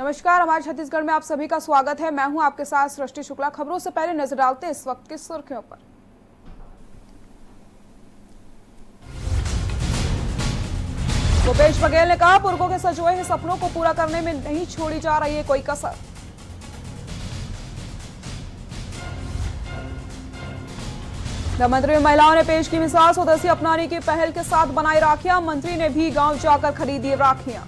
नमस्कार, हमारे छत्तीसगढ़ में आप सभी का स्वागत है। मैं हूं आपके साथ सृष्टि शुक्ला। खबरों से पहले नजर डालते हैं इस वक्त की सुर्खियों पर। भूपेश बघेल ने कहा, पूर्वों के सजोए हुए सपनों को पूरा करने में नहीं छोड़ी जा रही है कोई कसर। धमतरी में महिलाओं ने पेश की मिसाल, स्वदेशी अपनाने की पहल के साथ बनाई राखियां। मंत्री ने भी गांव जाकर खरीदी राखियां।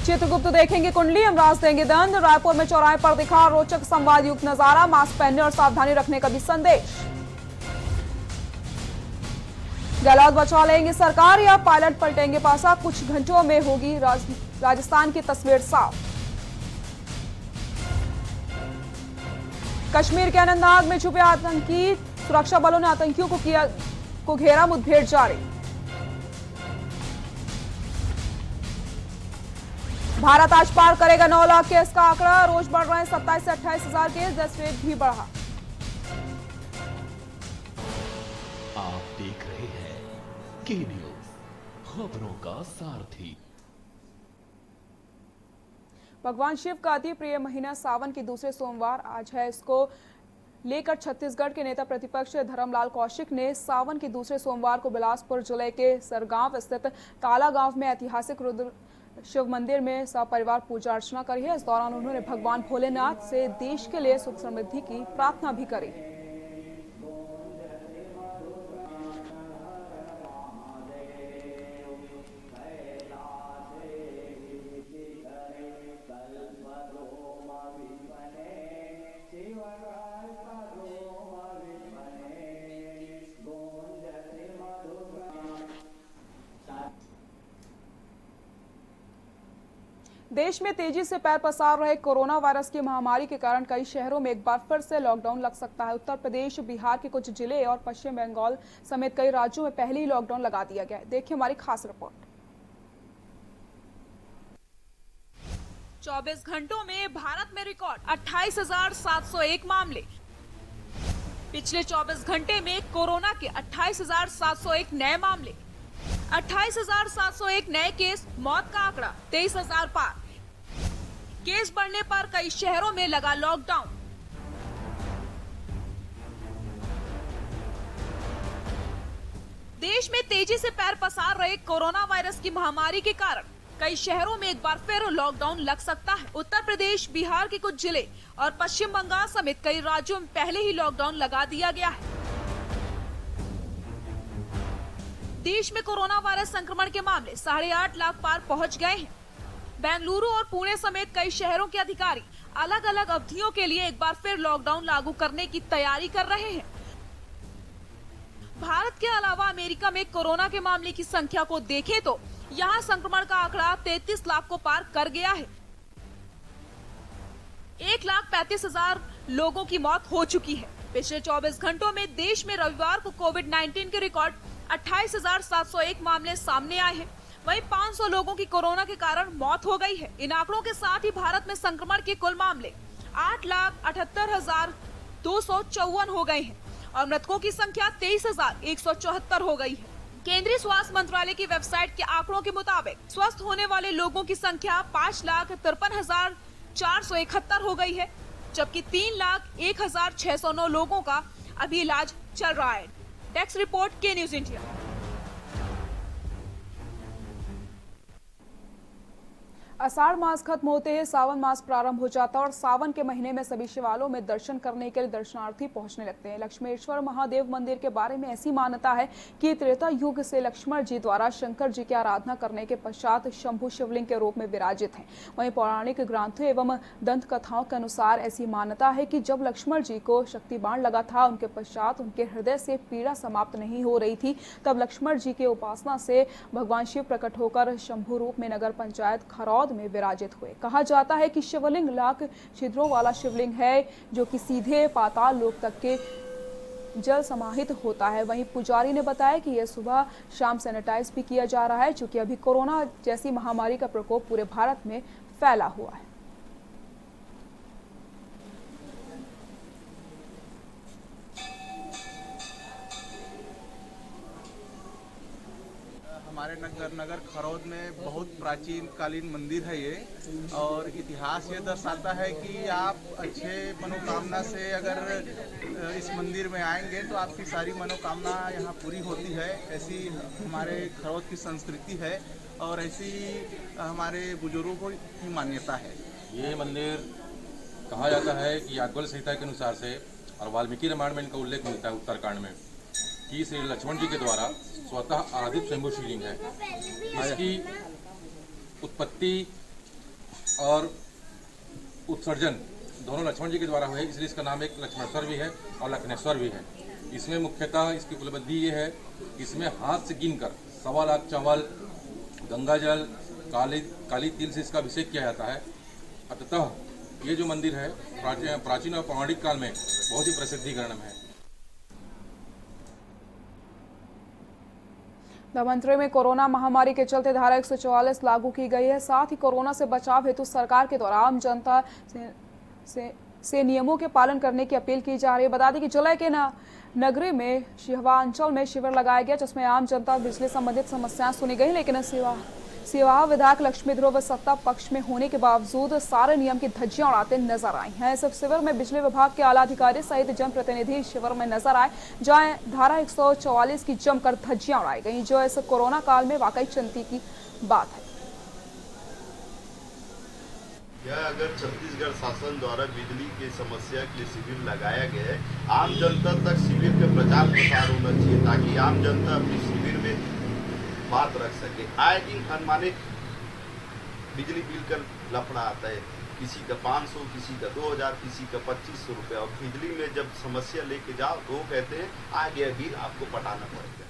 चित्रगुप्त देखेंगे कुंडली, यमराज देंगे दंड। रायपुर में चौराहे पर दिखा रोचक संवाद युक्त नजारा। मास्क पहनने और सावधानी रखने का भी संदेश। गहलोत बचा लेंगे सरकार या पायलट पलटेंगे पासा, कुछ घंटों में होगी राजस्थान की तस्वीर साफ। कश्मीर के अनंतनाग में छुपे आतंकी, सुरक्षा बलों ने आतंकियों को घेरा, मुठभेड़ जारी। भारत आज पार करेगा 9 लाख केस का आंकड़ा। रोज बढ़ रहे हैं 27 से 28 हजार केस, डेथ रेट भी बढ़ा। आप देख रहे हैं के न्यूज, खबरों का सारथी। भगवान शिव का अति प्रिय महीना सावन के दूसरे सोमवार आज है। इसको लेकर छत्तीसगढ़ के नेता प्रतिपक्ष धर्मलाल कौशिक ने सावन के दूसरे सोमवार को बिलासपुर जिले के सरगांव स्थित ताला गांव में ऐतिहासिक रुद्र शिव मंदिर में सपरिवार पूजा अर्चना करी है। इस दौरान उन्होंने भगवान भोलेनाथ से देश के लिए सुख समृद्धि की प्रार्थना भी करी। देश में तेजी से पैर पसार रहे कोरोना वायरस की महामारी के कारण कई शहरों में एक बार फिर से लॉकडाउन लग सकता है। उत्तर प्रदेश, बिहार के कुछ जिले और पश्चिम बंगाल समेत कई राज्यों में पहले ही लॉकडाउन लगा दिया गया है। देखिए हमारी खास रिपोर्ट। 24 घंटों में भारत में रिकॉर्ड 28,701 मामले। पिछले 24 घंटे में कोरोना के 28,701 नए मामले, 28,701 नए केस, मौत का आंकड़ा 23,000 पार। केस बढ़ने पर कई शहरों में लगा लॉकडाउन। देश में तेजी से पैर पसार रहे कोरोना वायरस की महामारी के कारण कई शहरों में एक बार फिर लॉकडाउन लग सकता है। उत्तर प्रदेश, बिहार के कुछ जिले और पश्चिम बंगाल समेत कई राज्यों में पहले ही लॉकडाउन लगा दिया गया है। देश में कोरोना वायरस संक्रमण के मामले 8.5 लाख पार पहुंच गए हैं। बेंगलुरु और पुणे समेत कई शहरों के अधिकारी अलग अलग अवधियों के लिए एक बार फिर लॉकडाउन लागू करने की तैयारी कर रहे हैं। भारत के अलावा अमेरिका में कोरोना के मामले की संख्या को देखें तो यहां संक्रमण का आंकड़ा 33 लाख को पार कर गया है। 1,35,000 लोगों की मौत हो चुकी है। पिछले 24 घंटों में देश में रविवार को कोविड-19 के रिकॉर्ड 28,701 मामले सामने आए हैं। वहीं 500 लोगों की कोरोना के कारण मौत हो गई है। इन आंकड़ों के साथ ही भारत में संक्रमण के कुल मामले 8,78,254 हो गए हैं और मृतकों की संख्या 23,174 हो गई है। केंद्रीय स्वास्थ्य मंत्रालय की वेबसाइट के आंकड़ों के मुताबिक स्वस्थ होने वाले लोगों की संख्या 5,53,471 हो गई है, जबकि 3,01,609 लोगों का अभी इलाज चल रहा है। डेस्क रिपोर्ट, के न्यूज इंडिया। आषाढ़ मास खत्म होते ही सावन मास प्रारंभ हो जाता है और सावन के महीने में सभी शिवालयों में दर्शन करने के लिए दर्शनार्थी पहुंचने लगते हैं। लक्ष्मेश्वर महादेव मंदिर के बारे में ऐसी मान्यता है कि त्रेता युग से लक्ष्मण जी द्वारा शंकर जी की आराधना करने के पश्चात शंभु शिवलिंग के रूप में विराजित हैं। वहीं पौराणिक ग्रंथों एवं दंत कथाओं के अनुसार ऐसी मान्यता है कि जब लक्ष्मण जी को शक्ति बाण लगा था, उनके पश्चात उनके हृदय से पीड़ा समाप्त नहीं हो रही थी, तब लक्ष्मण जी के उपासना से भगवान शिव प्रकट होकर शंभु रूप में नगर पंचायत खरौद में विराजित हुए। कहा जाता है कि शिवलिंग लाख छिद्रों वाला शिवलिंग है, जो कि सीधे पाताल लोक तक के जल समाहित होता है। वहीं पुजारी ने बताया कि यह सुबह शाम सैनिटाइज भी किया जा रहा है, क्योंकि अभी कोरोना जैसी महामारी का प्रकोप पूरे भारत में फैला हुआ है। हमारे हमारे नगर खरौद में बहुत प्राचीन कालीन मंदिर है ये, और इतिहास ये दर्शाता है कि आप अच्छे मनोकामना से अगर इस मंदिर में आएंगे तो आपकी सारी मनोकामना यहाँ पूरी होती है। ऐसी हमारे खरौद की संस्कृति है और ऐसी हमारे बुजुर्गों की मान्यता है। ये मंदिर कहा जाता है कि याज्ञवल्क्य संहिता के अनुसार से और वाल्मीकि रामायण में इनका उल्लेख मिलता है उत्तरकांड में कि श्री लक्ष्मण जी के द्वारा स्वतः आराधित स्वयंभू शिवलिंग है। इसकी उत्पत्ति और उत्सर्जन दोनों लक्ष्मण जी के द्वारा हुए, इसलिए इसका नाम एक लक्ष्मणेश्वर भी है और लखनेश्वर भी है। इसमें मुख्यतः इसकी उपलब्धि ये है, इसमें हाथ से गिनकर 1.25 लाख चावल, गंगा जल, काली तिल से इसका अभिषेक किया जाता है। अतः ये जो मंदिर है प्राचीन और पौराणिक काल में बहुत ही प्रसिद्धीकरण है। धमंतरी में कोरोना महामारी के चलते धारा 144 लागू की गई है। साथ ही कोरोना से बचाव हेतु सरकार के द्वारा आम जनता से नियमों के पालन करने की अपील की जा रही है। बता दें कि जिले के नगरी में शिहवा अंचल में शिविर लगाया गया, जिसमें आम जनता बिजली संबंधित समस्याएं सुनी गई, लेकिन सिवाहा विधायक लक्ष्मी ध्रुव सत्ता पक्ष में होने के बावजूद सारे नियम की धज्जियां उड़ाते नजर आई हैं। इस शिविर में बिजली विभाग के आला अधिकारी सहित जनप्रतिनिधि शिविर में नजर आए, जहां धारा 144 की जमकर धज्जियां उड़ाई गई, जो इस कोरोना काल में वाकई चिंता की बात है। यह अगर छत्तीसगढ़ शासन द्वारा बिजली की समस्या के लिए शिविर लगाया गया है, आम जनता तक शिविर का प्रचार प्रसार होना चाहिए ताकि आम जनता अपनी शिविर में बात रख सके। आए दिन अनमाने बिजली बिल का लफड़ा आता है, किसी का 500, किसी का 2000, किसी का 2500 रुपये, और बिजली में जब समस्या लेके जाओ तो वो कहते हैं आ गया बिल, आपको पटाना पड़ेगा।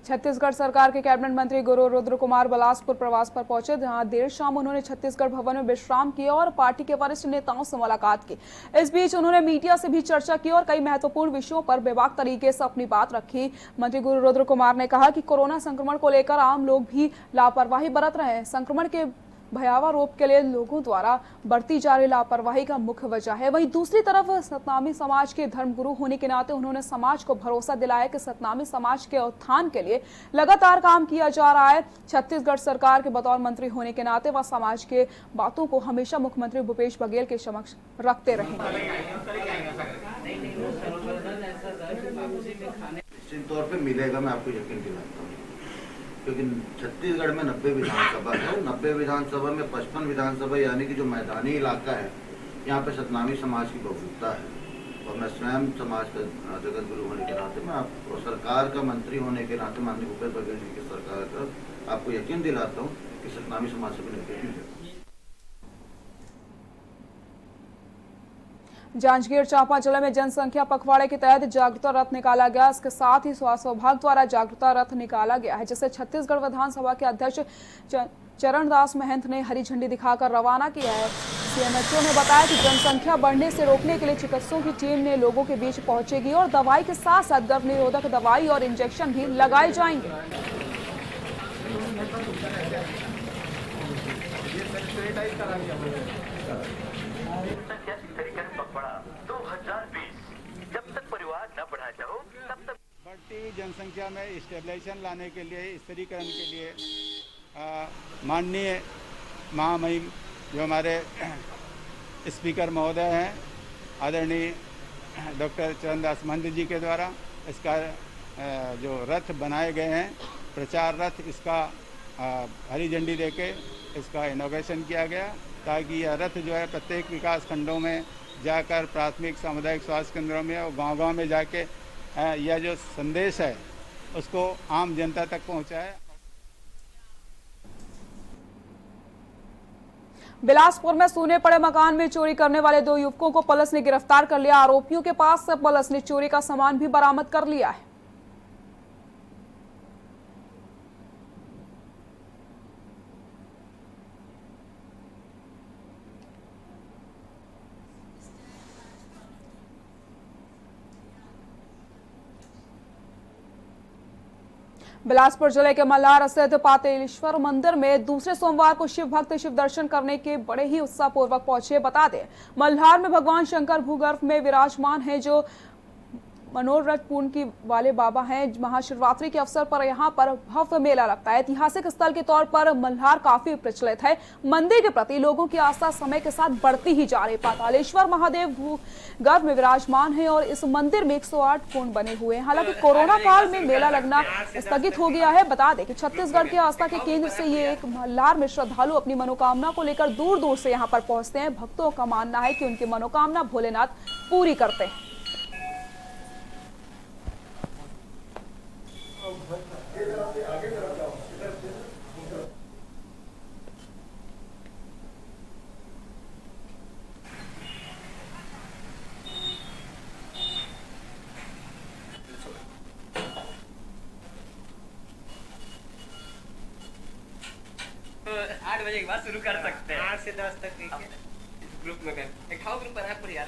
छत्तीसगढ़ सरकार के कैबिनेट मंत्री गुरु रुद्र कुमार बिलासपुर प्रवास पर पहुंचे, जहां देर शाम उन्होंने छत्तीसगढ़ भवन में विश्राम किया और पार्टी के वरिष्ठ नेताओं से मुलाकात की। इस बीच उन्होंने मीडिया से भी चर्चा की और कई महत्वपूर्ण विषयों पर बेबाक तरीके से अपनी बात रखी। मंत्री गुरु रुद्र कुमार ने कहा कि कोरोना संक्रमण को लेकर आम लोग भी लापरवाही बरत रहे हैं। संक्रमण के भयावह रूप के लिए लोगों द्वारा बरती जा रही लापरवाही का मुख्य वजह है। वहीं दूसरी तरफ सतनामी समाज के धर्मगुरु होने के नाते उन्होंने समाज को भरोसा दिलाया कि सतनामी समाज के उत्थान के लिए लगातार काम किया जा रहा है। छत्तीसगढ़ सरकार के बतौर मंत्री होने के नाते वह समाज के बातों को हमेशा मुख्यमंत्री भूपेश बघेल के समक्ष रखते रहेंगे। निश्चित तौर पे मिलेगा, मैं आपको यकीन दिलाता हूँ, क्योंकि छत्तीसगढ़ में 90 विधानसभा है। 90 विधानसभा में 55 विधानसभा यानी कि जो मैदानी इलाका है, यहाँ पे सतनामी समाज की बहुमतता है। और मैं स्वयं समाज का जगत गुरु होने के नाते, मैं आपको सरकार का मंत्री होने के नाते, माननीय भूपेश बघेल जी की सरकार का आपको यकीन दिलाता हूँ कि सतनामी समाज से मिलेगा। जांजगीर चांपा जिले में जनसंख्या पखवाड़े के तहत जागरूकता रथ निकाला गया। इसके साथ ही स्वास्थ्य विभाग द्वारा जागरूकता रथ निकाला गया है, जिसे छत्तीसगढ़ विधानसभा के अध्यक्ष चरणदास महंत ने हरी झंडी दिखाकर रवाना किया है। सीएमएचओ ने बताया कि जनसंख्या बढ़ने से रोकने के लिए चिकित्सकों की टीम ने लोगों के बीच पहुंचेगी और दवाई के साथ साथ गर्भ निरोधक दवाई और इंजेक्शन भी लगाए जाएंगे। बढ़ती जनसंख्या में स्टेबलाइजेशन लाने के लिए, स्थिरीकरण के लिए माननीय महामहिम जो हमारे स्पीकर महोदय हैं, आदरणीय डॉक्टर चरणदास महंत जी के द्वारा इसका जो रथ बनाए गए हैं, प्रचार रथ, इसका हरी झंडी देके इसका इनॉग्रेशन किया गया, ताकि यह रथ जो है प्रत्येक विकास खंडों में जाकर प्राथमिक सामुदायिक स्वास्थ्य केंद्रों में और गांव-गांव में जाके यह जो संदेश है उसको आम जनता तक पहुंचाए। बिलासपुर में सूने पड़े मकान में चोरी करने वाले 2 युवकों को पुलिस ने गिरफ्तार कर लिया। आरोपियों के पास से पुलिस ने चोरी का सामान भी बरामद कर लिया है। बिलासपुर जिले के मल्हार स्थित पातेश्वर मंदिर में दूसरे सोमवार को शिव भक्त शिव दर्शन करने के बड़े ही उत्साह पूर्वक पहुंचे। बता दें, मल्हार में भगवान शंकर भूगर्भ में विराजमान है, जो मनोरथ पूर्ण की वाले बाबा हैं। महाशिवरात्रि के अवसर पर यहाँ पर भव्य मेला लगता है। ऐतिहासिक स्थल के तौर पर मल्हार काफी प्रचलित है। मंदिर के प्रति लोगों की आस्था समय के साथ बढ़ती ही जा रही। पातालेश्वर महादेव भूगर्भ में विराजमान है और इस मंदिर में 108 कुंड बने हुए हैं। हालांकि कोरोना काल में मेला लगना स्थगित हो गया है। बता दें कि छत्तीसगढ़ के आस्था के केंद्र से ये एक मल्हार में श्रद्धालु अपनी मनोकामना को लेकर दूर दूर से यहाँ पर पहुंचते हैं। भक्तों का मानना है कि उनकी मनोकामना भोलेनाथ पूरी करते हैं। तो 8 बजे के बाद शुरू कर सकते हैं। 8 से 10 तक ग्रुप में कर एक ग्रुप बनाया पर यार।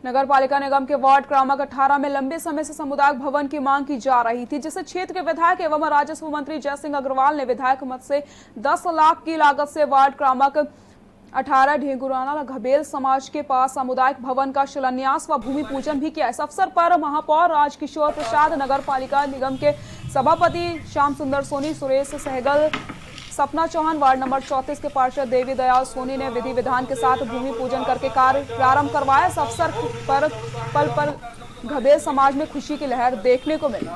नगर पालिका निगम के वार्ड क्रमांक 18 में लंबे समय से सामुदायिक भवन की मांग की जा रही थी, जिसे क्षेत्र के विधायक एवं राजस्व मंत्री जयसिंह अग्रवाल ने विधायक मत से 10 लाख की लागत से वार्ड क्रमांक 18 ढेंगुराना घबेल समाज के पास सामुदायिक भवन का शिलान्यास व भूमि पूजन भी किया। इस अवसर पर महापौर राजकिशोर प्रसाद, नगर पालिका निगम के सभापति श्याम सुंदर सोनी, सुरेश सहगल, सपना चौहान, वार्ड नंबर 34 के पार्षद देवी दयाल सोनी ने विधि विधान के साथ भूमि पूजन करके कार्य प्रारंभ करवाया। इस अवसर पर पल पल घबेल समाज में खुशी की लहर देखने को मिली।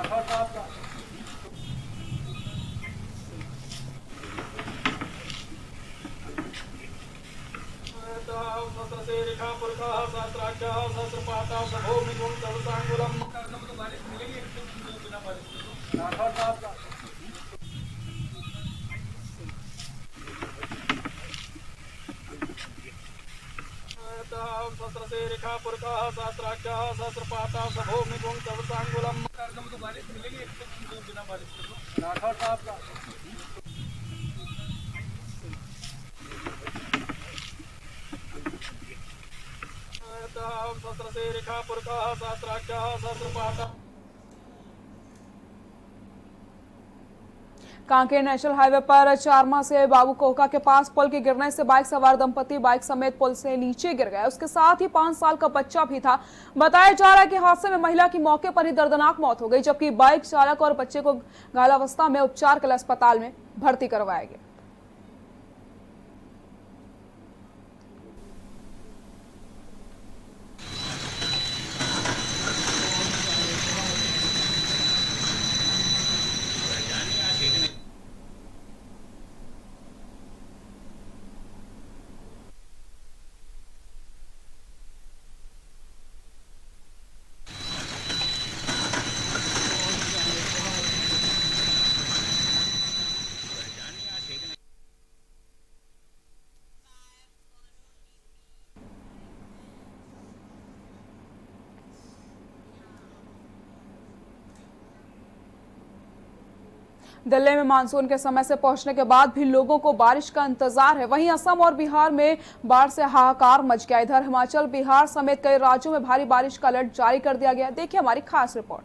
कांकेर नेशनल हाईवे पर चारमा से बाबू कोका के पास पुल के गिरने से बाइक सवार दंपति बाइक समेत पुल से नीचे गिर गए। उसके साथ ही 5 साल का बच्चा भी था। बताया जा रहा है कि हादसे में महिला की मौके पर ही दर्दनाक मौत हो गई, जबकि बाइक चालक और बच्चे को घायलावस्था में उपचार के लिए अस्पताल में भर्ती करवाया गया। दिल्ली में मानसून के समय से पहुंचने के बाद भी लोगों को बारिश का इंतजार है। वहीं असम और बिहार में बाढ़ से हाहाकार मच गया। इधर हिमाचल, बिहार समेत कई राज्यों में भारी बारिश का अलर्ट जारी कर दिया गया। देखिए हमारी खास रिपोर्ट।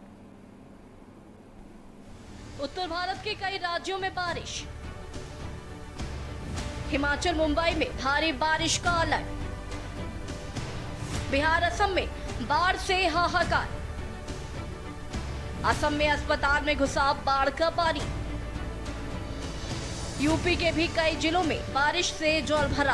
उत्तर भारत के कई राज्यों में बारिश। हिमाचल, मुंबई में भारी बारिश का अलर्ट। बिहार, असम में बाढ़ से हाहाकार। असम में अस्पताल में घुसा बाढ़ का पानी। यूपी के भी कई जिलों में बारिश से जल भरा।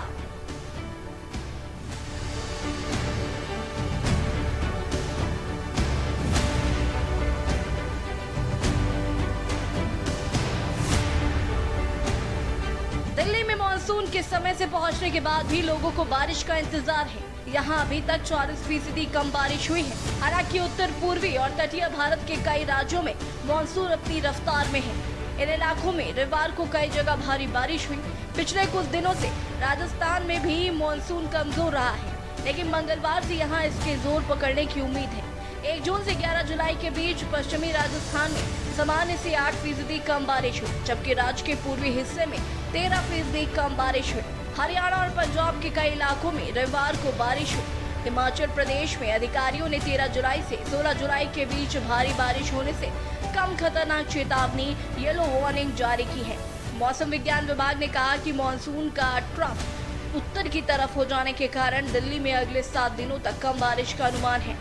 दिल्ली में मानसून के समय से पहुंचने के बाद भी लोगों को बारिश का इंतजार है। यहाँ अभी तक 40% कम बारिश हुई है। हालांकि उत्तर पूर्वी और तटीय भारत के कई राज्यों में मानसून अपनी रफ्तार में है। इन इलाकों में रविवार को कई जगह भारी बारिश हुई। पिछले कुछ दिनों से राजस्थान में भी मानसून कमजोर रहा है, लेकिन मंगलवार से यहाँ इसके जोर पकड़ने की उम्मीद है। 1 जून से 11 जुलाई के बीच पश्चिमी राजस्थान में सामान्य से 8% कम बारिश हुई, जबकि राज्य के पूर्वी हिस्से में 13% कम बारिश हुई। हरियाणा और पंजाब के कई इलाकों में रविवार को बारिश हुई। हिमाचल प्रदेश में अधिकारियों ने 13 जुलाई से 16 जुलाई के बीच भारी बारिश होने से कम खतरनाक चेतावनी येलो वार्निंग जारी की है। मौसम विज्ञान विभाग ने कहा कि मानसून का ट्रफ उत्तर की तरफ हो जाने के कारण दिल्ली में अगले 7 दिनों तक कम बारिश का अनुमान है।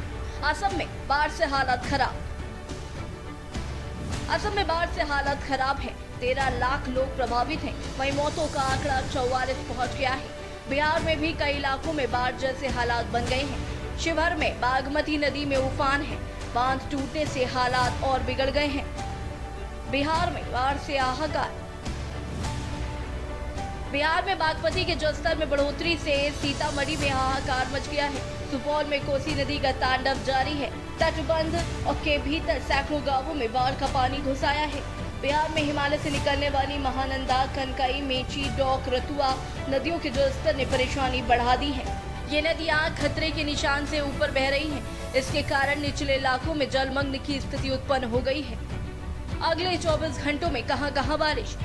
असम में बाढ़ से हालत खराब है। 13 लाख लोग प्रभावित हैं। वहीं मौतों का आंकड़ा 44 पहुंच गया है। बिहार में भी कई इलाकों में बाढ़ जैसे हालात बन गए हैं। शिवहर में बागमती नदी में उफान है। बांध टूटने से हालात और बिगड़ गए हैं। बिहार में बाढ़ से हाहाकार। बिहार में बागमती के जलस्तर में बढ़ोतरी से सीतामढ़ी में हाहाकार मच गया है। सुपौल में कोसी नदी का तांडव जारी है। तटबंध और के भीतर सैकड़ों गांवों में बाढ़ का पानी घुस आया है। बिहार में हिमालय से निकलने वाली महानंदा, कनकई, मेची, डोक, रतुआ नदियों के जलस्तर ने परेशानी बढ़ा दी है। ये नदियां खतरे के निशान से ऊपर बह रही हैं। इसके कारण निचले इलाकों में जलमग्न की स्थिति उत्पन्न हो गई है। अगले 24 घंटों में कहां बारिश।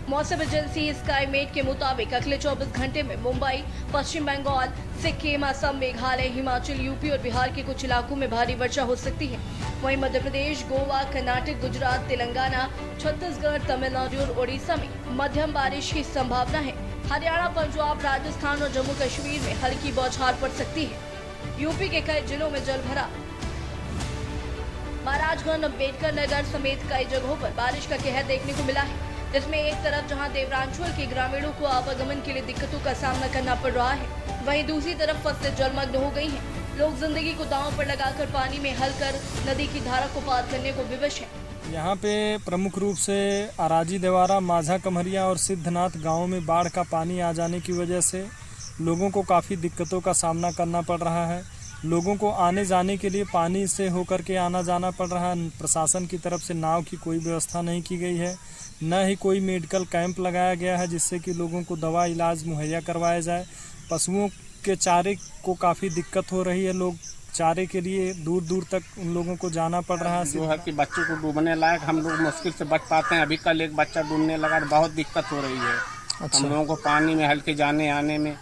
मौसम एजेंसी स्काईमेट के मुताबिक अगले 24 घंटे में मुंबई, पश्चिम बंगाल, सिक्किम, असम, मेघालय, हिमाचल, यूपी और बिहार के कुछ इलाकों में भारी वर्षा हो सकती है। वहीं मध्य प्रदेश, गोवा, कर्नाटक, गुजरात, तेलंगाना, छत्तीसगढ़, तमिलनाडु और ओडिशा में मध्यम बारिश की संभावना है। हरियाणा, पंजाब, राजस्थान और जम्मू कश्मीर में हल्की बौछार पड़ सकती है। यूपी के कई जिलों में जल भरा। महाराजगंज, अम्बेडकर नगर समेत कई जगहों पर बारिश का कहर देखने को मिला है, जिसमें एक तरफ जहां देवरांचल के ग्रामीणों को आवागमन के लिए दिक्कतों का सामना करना पड़ रहा है, वहीं दूसरी तरफ फसलें जलमग्न हो गई हैं। लोग जिंदगी को दांव पर लगाकर पानी में हल कर नदी की धारा को पार करने को विवश हैं। यहाँ पे प्रमुख रूप से अराजी, देवारा, माझा, कमहरिया और सिद्धनाथ गाँव में बाढ़ का पानी आ जाने की वजह से लोगों को काफ़ी दिक्कतों का सामना करना पड़ रहा है। लोगों को आने जाने के लिए पानी से होकर के आना जाना पड़ रहा है। प्रशासन की तरफ से नाव की कोई व्यवस्था नहीं की गई है, न ही कोई मेडिकल कैंप लगाया गया है जिससे कि लोगों को दवा इलाज मुहैया करवाया जाए। पशुओं के चारे को काफ़ी दिक्कत हो रही है। लोग चारे के लिए दूर दूर तक उन लोगों को जाना पड़ रहा है। जो है कि बच्चों को डूबने लायक हम लोग मुश्किल से बच पाते हैं। अभी कल एक बच्चा डूबने लगा, बहुत दिक्कत हो रही है। अच्छा। हम लोगों को पानी में हल्के जाने आने में।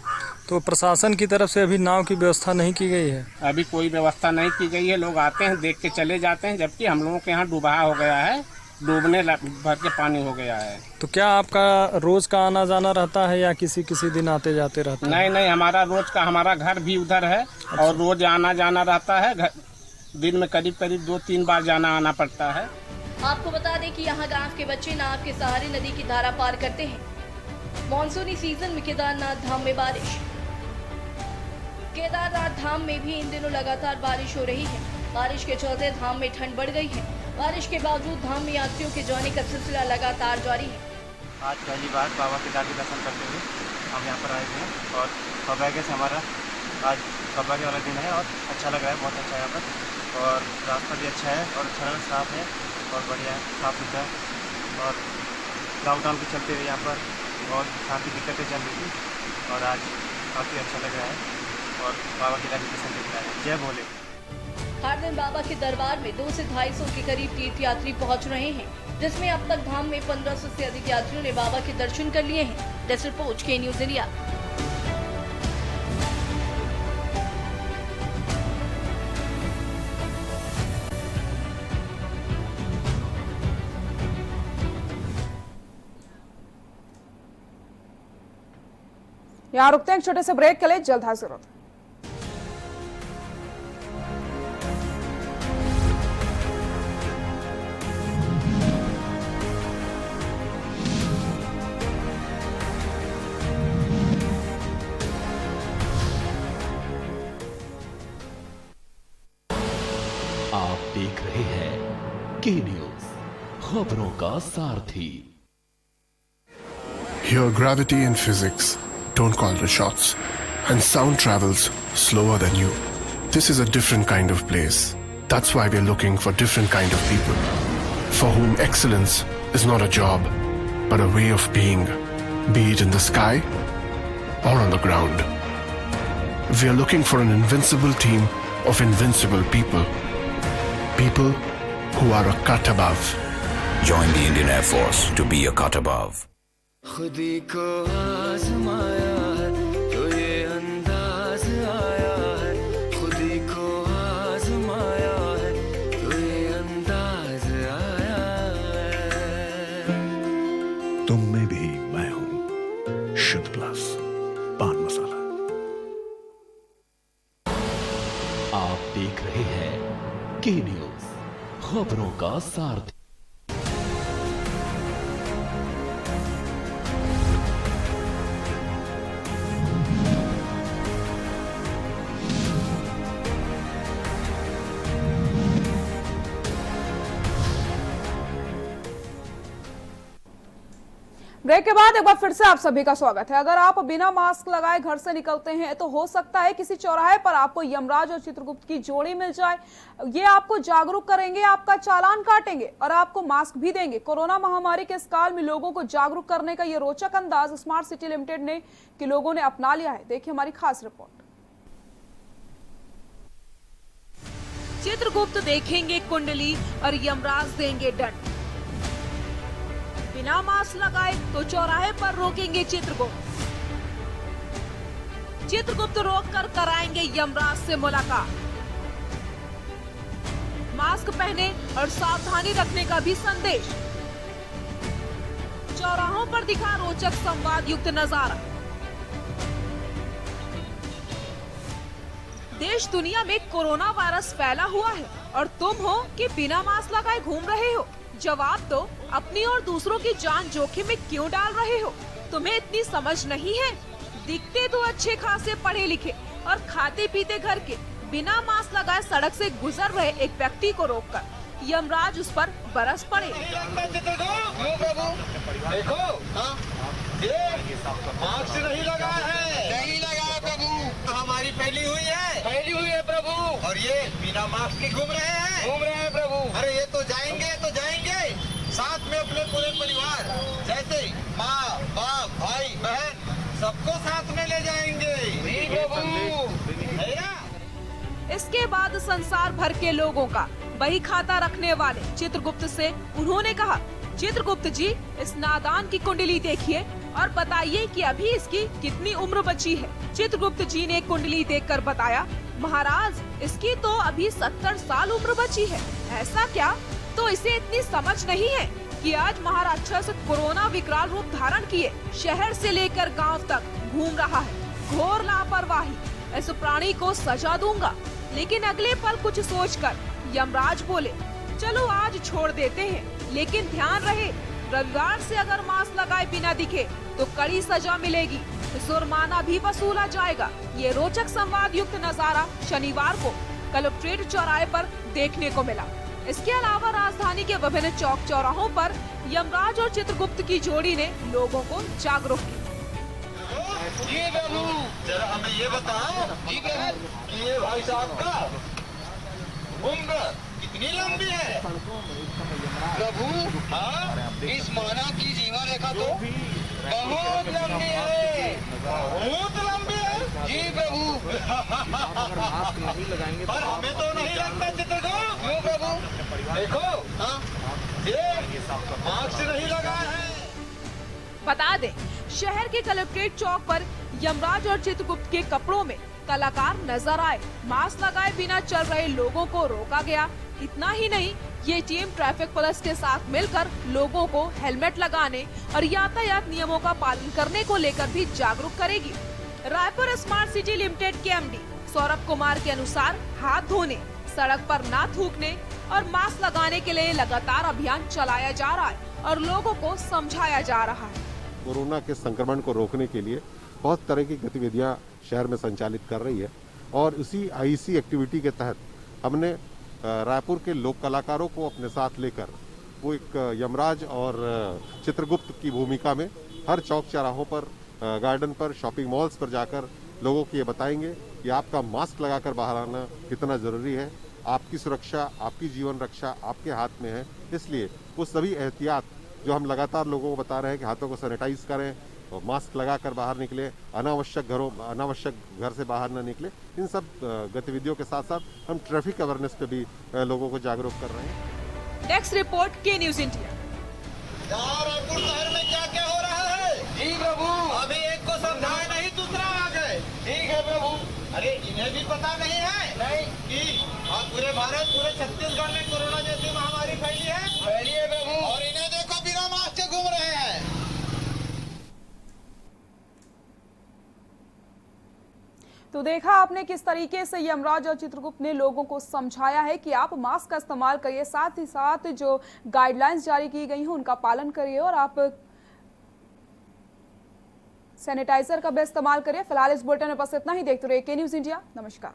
तो प्रशासन की तरफ से अभी नाव की व्यवस्था नहीं की गई है? अभी कोई व्यवस्था नहीं की गई है। लोग आते हैं, देख के चले जाते हैं, जबकि हम लोगों के यहाँ डूबा हो गया है, डूबने भर के पानी हो गया है। तो क्या आपका रोज का आना जाना रहता है या किसी दिन आते जाते रहते हैं? नहीं, हमारा रोज का, हमारा घर भी उधर है। अच्छा। और रोज आना जाना रहता है। दिन में करीब 2-3 बार जाना आना पड़ता है। आपको बता दें कि यहाँ गांव के बच्चे नाव के सहारे नदी की धारा पार करते हैं। मानसूनी सीजन में केदारनाथ धाम में बारिश। केदारनाथ धाम में भी इन दिनों लगातार बारिश हो रही है। बारिश के चलते धाम में ठंड बढ़ गई है। बारिश के बावजूद धाम में यात्रियों के जाने का सिलसिला लगातार जारी है। आज पहली बार बाबा केदार के दर्शन करते हुए हम यहाँ पर आए हुए हैं और सौभाग्य से हमारा आज सौभाग्य वाला दिन है और अच्छा लग रहा है, बहुत अच्छा है यहाँ पर। और रास्ता भी अच्छा है और अच्छा साफ है और बढ़िया है, साफ सुथरा है। और लॉकडाउन के चलते हुए यहाँ पर और काफ़ी दिक्कतें चल रही थी और आज काफ़ी अच्छा लग रहा है और बाबा केदार के दर्शन कर रहा है। जय भोले। हर दिन बाबा के दरबार में 200 से 250 के करीब तीर्थ यात्री पहुंच रहे हैं, जिसमें अब तक धाम में 1500 से अधिक यात्रियों ने बाबा के दर्शन कर लिए हैं। डेस्क रिपोर्ट के न्यूज़ इंडिया। यहाँ रुकते हैं एक छोटे से ब्रेक के लिए, जल्द हाजिर होते हैं। आप देख रहे हैं के न्यूज, खबरों का सारथी। Here gravity and physics don't call the shots, and sound travels slower than you. This is a different kind of place. That's why we're looking for different kind of people, for whom excellence is not a job, but a way of being, be it in the sky or on the ground. We're looking for an invincible team of invincible people. People who are a cut above. Join the Indian Air Force to be a cut above. खुदी को आजमाया है तो ये अंदाज आया है, खुदी को आजमाया है तो ये अंदाज आया है। तुम में भी मैं हूं, के न्यूज, खबरों का सारथी। ब्रेक के बाद एक बार फिर से आप सभी का स्वागत है। अगर आप बिना मास्क लगाए घर से निकलते हैं तो हो सकता है किसी चौराहे पर आपको यमराज और चित्रगुप्त की जोड़ी मिल जाए। ये आपको जागरूक करेंगे, आपका चालान काटेंगे और आपको मास्क भी देंगे। कोरोना महामारी के इस काल में लोगों को जागरूक करने का ये रोचक अंदाज स्मार्ट सिटी लिमिटेड ने के लोगों ने अपना लिया है। देखिए हमारी खास रिपोर्ट। चित्रगुप्त देखेंगे कुंडली और यमराज देंगे दंड। बिना मास्क लगाए तो चौराहे पर रोकेंगे चित्रगुप्त। चित्रगुप्त रोककर कराएंगे यमराज से मुलाकात। मास्क पहने और सावधानी रखने का भी संदेश। चौराहों पर दिखा रोचक संवाद युक्त नजारा। देश दुनिया में कोरोना वायरस फैला हुआ है और तुम हो कि बिना मास्क लगाए घूम रहे हो। जवाब दो, अपनी और दूसरों की जान जोखिम में क्यों डाल रहे हो? तुम्हें इतनी समझ नहीं है? दिखते तो अच्छे खासे पढ़े लिखे और खाते पीते घर के, बिना मास्क लगाए सड़क से गुजर रहे एक व्यक्ति को रोककर यमराज उस पर बरस पड़े। देखो, मास्क नहीं लगा है, नहीं लगा प्रभु, हमारी फैली हुई है प्रभु, और ये बिना मास्क के घूम रहे हैं प्रभु। अरे ये तो जाएंगे साथ में अपने पूरे परिवार, जैसे माँ बाप भाई बहन सबको साथ में ले जाएंगे प्रभु। इसके बाद संसार भर के लोगों का बही खाता रखने वाले चित्रगुप्त से उन्होंने कहा, चित्रगुप्त जी इस नादान की कुंडली देखिए और बताइए कि अभी इसकी कितनी उम्र बची है। चित्रगुप्त जी ने कुंडली देखकर बताया, महाराज इसकी तो अभी 70 साल उम्र बची है। ऐसा क्या? तो इसे इतनी समझ नहीं है कि आज महाराक्षस कोरोना विकराल रूप धारण किए शहर से लेकर गांव तक घूम रहा है। घोर लापरवाही, इस प्राणी को सजा दूंगा। लेकिन अगले पल कुछ सोचकर यमराज बोले, चलो आज छोड़ देते हैं, लेकिन ध्यान रहे रविवार से अगर मास्क लगाए बिना दिखे तो कड़ी सजा मिलेगी, जुर्माना भी वसूला जाएगा। ये रोचक संवाद युक्त नजारा शनिवार को कलेक्ट्रेट चौराहे पर देखने को मिला। इसके अलावा राजधानी के विभिन्न चौक चौराहों पर यमराज और चित्रगुप्त की जोड़ी ने लोगों को जागरूक किया। जरा हमें ये बताओ कि ये भाई साहब का उम्र कितनी लंबी है प्रभु? हाँ, इस मानव की जीवन रेखा तो बहुत लंबी है, बहुत लंबी है जी प्रभु। पर हमें तो नहीं लगता चित्रगुप्त। क्यों प्रभु? देखो, हाँ, ये मास्क नहीं लगा है। बता दें, शहर के कलेक्ट्रेट चौक पर यमराज और चित्रगुप्त के कपड़ों में कलाकार नजर आए। मास्क लगाए बिना चल रहे लोगों को रोका गया। इतना ही नहीं, ये टीम ट्रैफिक पुलिस के साथ मिलकर लोगों को हेलमेट लगाने और यातायात नियमों का पालन करने को लेकर भी जागरूक करेगी। रायपुर स्मार्ट सिटी लिमिटेड के एमडी सौरभ कुमार के अनुसार हाथ धोने, सड़क पर ना थूकने और मास्क लगाने के लिए लगातार अभियान चलाया जा रहा है और लोगों को समझाया जा रहा है। कोरोना के संक्रमण को रोकने के लिए बहुत तरह की गतिविधियां शहर में संचालित कर रही है और इसी आईसी एक्टिविटी के तहत हमने रायपुर के लोक कलाकारों को अपने साथ लेकर वो एक यमराज और चित्रगुप्त की भूमिका में हर चौक चौराहों पर, गार्डन पर, शॉपिंग मॉल्स पर जाकर लोगों को ये बताएंगे कि आपका मास्क लगाकर बाहर आना कितना ज़रूरी है। आपकी सुरक्षा, आपकी जीवन रक्षा आपके हाथ में है। इसलिए वो सभी एहतियात जो हम लगातार लोगों को बता रहे हैं कि हाथों को सैनिटाइज करें और मास्क लगाकर बाहर निकले, अनावश्यक घर से बाहर न निकले, इन सब गतिविधियों के साथ साथ हम ट्रैफिक अवेयरनेस पे भी लोगों को जागरूक कर रहे हैं। डेस्क रिपोर्ट के न्यूज इंडिया। रायपुर शहर में क्या क्या हो रहा है? जी प्रभु, अभी एक को समझाए नहीं, दूसरा आ गए। ठीक है प्रभु। अरे इन्हें भी पता नहीं है नहीं कि पूरे भारत, पूरे छत्तीसगढ़ में कोरोना जैसी महामारी फैली है प्रभु, और इन्हें देखो बिना मास्क के घूम रहे हैं। तो देखा आपने किस तरीके से यमराज और चित्रगुप्त ने लोगों को समझाया है कि आप मास्क का इस्तेमाल करिए, साथ ही साथ जो गाइडलाइंस जारी की गई हैं उनका पालन करिए और आप सैनिटाइजर का भी इस्तेमाल करिए। फिलहाल इस बुलेटिन में बस इतना ही। देखते रहिए के न्यूज़ इंडिया। नमस्कार।